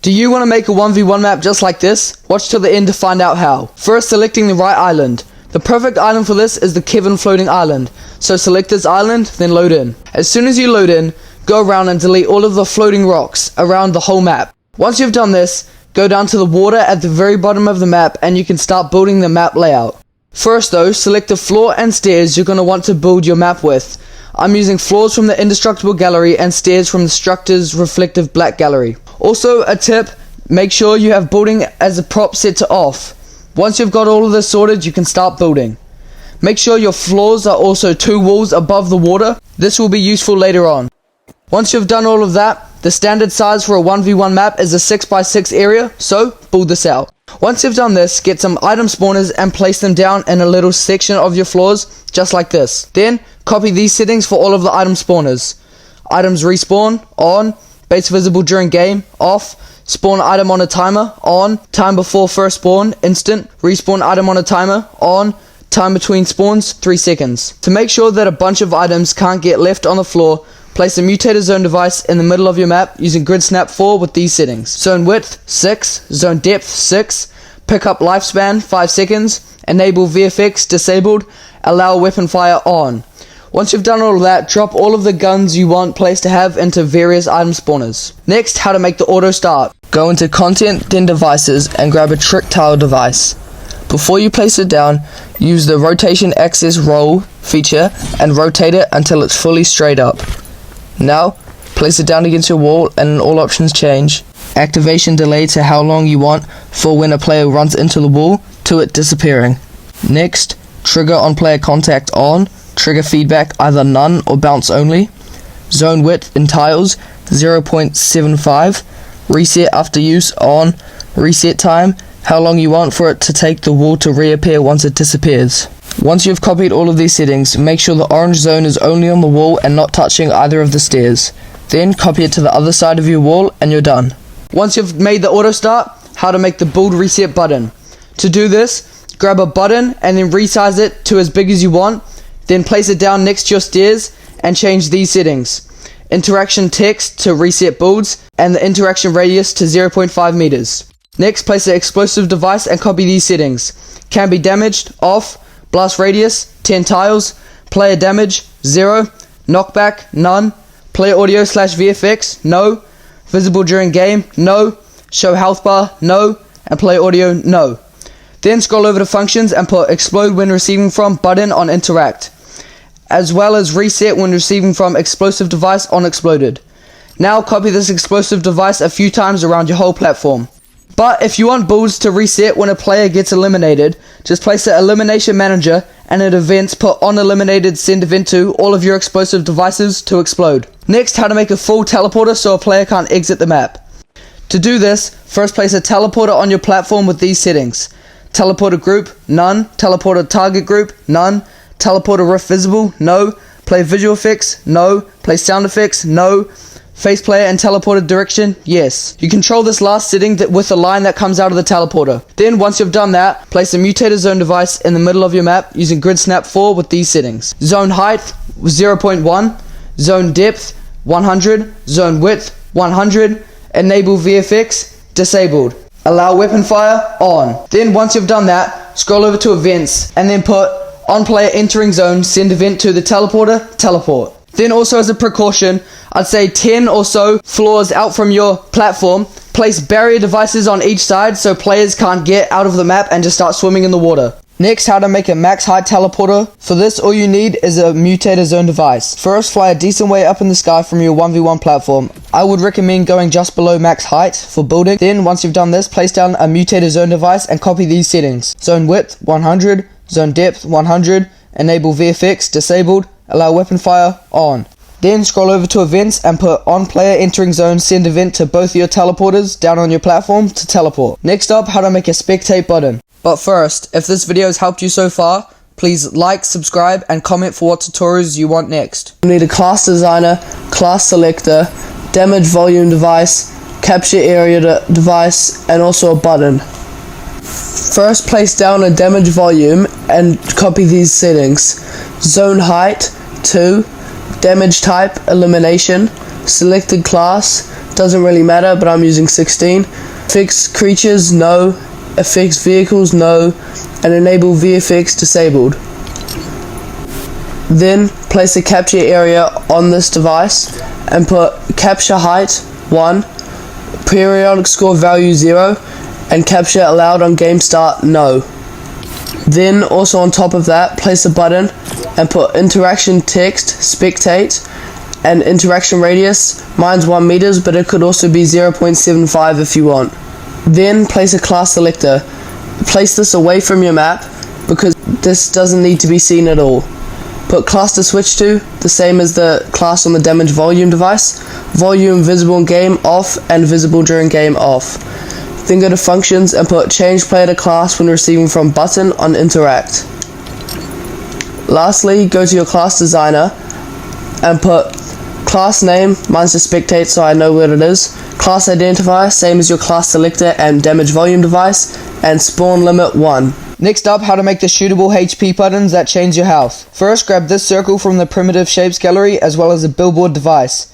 Do you want to make a 1v1 map just like this? Watch till the end to find out how. First, selecting the right island. The perfect island for this is the Kevin floating island. So select this island, then load in. As soon as you load in, go around and delete all of the floating rocks around the whole map. Once you've done this, go down to the water at the very bottom of the map and you can start building the map layout. First though, select the floor and stairs you're going to want to build your map with. I'm using floors from the Indestructible Gallery and stairs from the Structors Reflective Black Gallery. Also, a tip, make sure you have building as a prop set to off. Once you've got all of this sorted, you can start building. Make sure your floors are also 2 walls above the water. This will be useful later on. Once you've done all of that, the standard size for a 1v1 map is a 6x6 area, so build this out. Once you've done this, get some item spawners and place them down in a little section of your floors, just like this. Then, copy these settings for all of the item spawners. Items respawn, on. Base visible during game, off. Spawn item on a timer, on. Time before first spawn, instant. Respawn item on a timer, on. Time between spawns, 3 seconds. To make sure that a bunch of items can't get left on the floor, place a mutator zone device in the middle of your map using grid snap 4 with these settings. Zone width, 6. Zone depth, 6. Pickup lifespan, 5 seconds. Enable VFX, disabled. Allow weapon fire, on. Once you've done all of that, drop all of the guns you want place to have into various item spawners. Next, how to make the auto start. Go into content, then devices, and grab a trick tile device. Before you place it down, use the rotation axis roll feature and rotate it until it's fully straight up. Now, place it down against your wall and all options change. Activation delay to how long you want for when a player runs into the wall to it disappearing. Next, trigger on player contact on. Trigger feedback either none or bounce only. Zone width in tiles 0.75. Reset after use on. Reset time, how long you want for it to take the wall to reappear once it disappears. Once you've copied all of these settings, make sure the orange zone is only on the wall and not touching either of the stairs. Then copy it to the other side of your wall and you're done. Once you've made the auto start, how to make the build reset button. To do this, grab a button and then resize it to as big as you want. Then place it down next to your stairs and change these settings. Interaction text to reset builds and the interaction radius to 0.5 meters. Next, place the explosive device and copy these settings. Can be damaged, off. Blast radius, 10 tiles. Player damage, 0. Knockback, none. Player audio / VFX, no. Visible during game, no. Show health bar, no. And player audio, no. Then scroll over to functions and put explode when receiving from button on interact, as well as reset when receiving from explosive device on exploded. Now copy this explosive device a few times around your whole platform. But if you want builds to reset when a player gets eliminated, just place the elimination manager and at events put on eliminated send event to all of your explosive devices to explode. Next, how to make a full teleporter so a player can't exit the map. To do this, first place a teleporter on your platform with these settings. Teleporter group, none. Teleporter target group, none. Teleporter rift visible, no. Play visual effects, no. Play sound effects, no. Face player and teleporter direction, yes. You control this last setting with a line that comes out of the teleporter. Then once you've done that, place a mutator zone device in the middle of your map using grid snap 4 with these settings. Zone height 0.1, zone depth 100, zone width 100, enable VFX disabled. Allow weapon fire on. Then once you've done that, scroll over to events and then put on player entering zone, send event to the teleporter, teleport. Then also as a precaution, I'd say 10 or so floors out from your platform, place barrier devices on each side so players can't get out of the map and just start swimming in the water. Next, how to make a max height teleporter. For this, all you need is a mutator zone device. First, fly a decent way up in the sky from your 1v1 platform. I would recommend going just below max height for building. Then, once you've done this, place down a mutator zone device and copy these settings. Zone width 100, zone depth 100, enable VFX disabled, allow weapon fire on. Then scroll over to events and put on player entering zone send event to both your teleporters down on your platform to teleport. Next up, how to make a spectate button. But first, if this video has helped you so far, please like, subscribe and comment for what tutorials you want next. You need a class designer, class selector, damage volume device, capture area device and also a button. First, place down a damage volume and copy these settings. Zone height 2, damage type elimination, selected class, doesn't really matter, but I'm using 16. Fix creatures, no. Affix vehicles, no. And enable VFX disabled. Then place a capture area on this device and put capture height 1, periodic score value 0, and capture allowed on game start no. Then also on top of that, place a button and put interaction text spectate and interaction radius. Mine's 1 meters, but it could also be 0.75 if you want. Then place a class selector. Place this away from your map because this doesn't need to be seen at all. Put class to switch to, the same as the class on the damage volume device. Volume visible in game off and visible during game off. Then go to functions and put change player to class when receiving from button on interact. Lastly, go to your class designer and put class name, mine's the Spectate so I know what it is. Class identifier, same as your class selector and damage volume device, and spawn limit 1. Next up, how to make the shootable HP buttons that change your health. First, grab this circle from the primitive shapes gallery as well as a billboard device.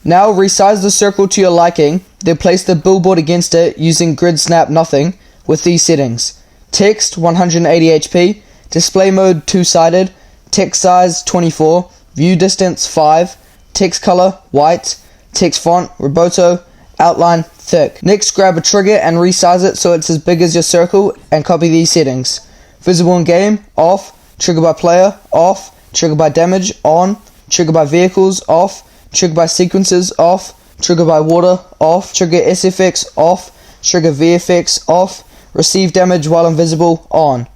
Now resize the circle to your liking, then place the billboard against it using grid snap nothing with these settings. Text 180 HP, display mode 2-sided, text size 24, view distance 5, text color white, text font roboto, outline thick. Next, grab a trigger and resize it so it's as big as your circle and copy these settings. Visible in game, off. Trigger by player, off. Trigger by damage, on. Trigger by vehicles, off. Trigger by sequences, off. Trigger by water, off. Trigger SFX, off. Trigger VFX, off. Receive damage while invisible, on.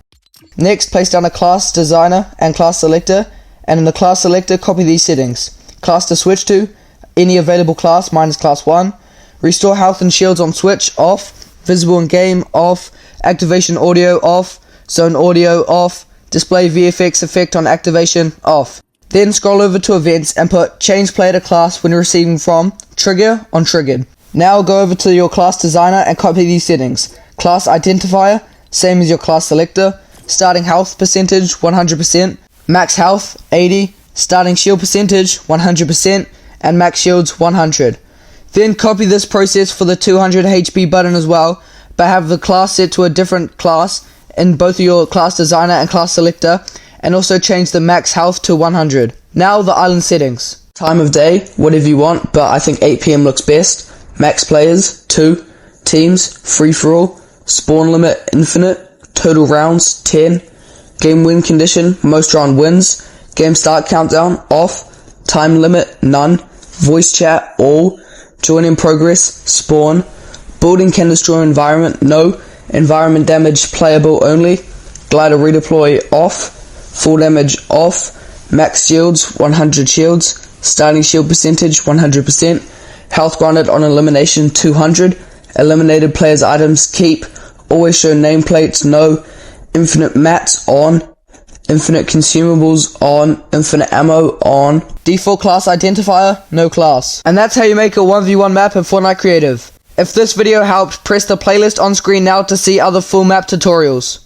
Next, place down a class designer and class selector, and in the class selector copy these settings. Class to switch to, any available class, mine is class 1. Restore health and shields on switch, off. Visible in game, off. Activation audio, off. Zone audio, off. Display VFX effect on activation, off. Then scroll over to events and put change player to class when receiving from trigger on triggered. Now go over to your class designer and copy these settings. Class identifier, same as your class selector. Starting health percentage 100%. Max health 80. Starting shield percentage 100%. And max shields 100. Then copy this process for the 200 HP button as well, but have the class set to a different class in both of your class designer and class selector, and also change the max health to 100. Now the island settings. Time of day, whatever you want, but I think 8 PM looks best. Max players, 2. Teams, free for all. Spawn limit, infinite. Total rounds, 10. Game win condition, most round wins. Game start countdown, off. Time limit, none. Voice chat, all. Join in progress, spawn. Building can destroy environment, no. Environment damage, playable only. Glider redeploy, off. Full damage, off. Max shields, 100 shields. Starting shield percentage, 100%. Health granted on elimination, 200. Eliminated players' items, keep. Always show nameplates, no. Infinite mats, on. Infinite consumables, on. Infinite ammo, on. Default class identifier, no class. And that's how you make a 1v1 map in Fortnite Creative. If this video helped, press the playlist on screen now to see other full map tutorials.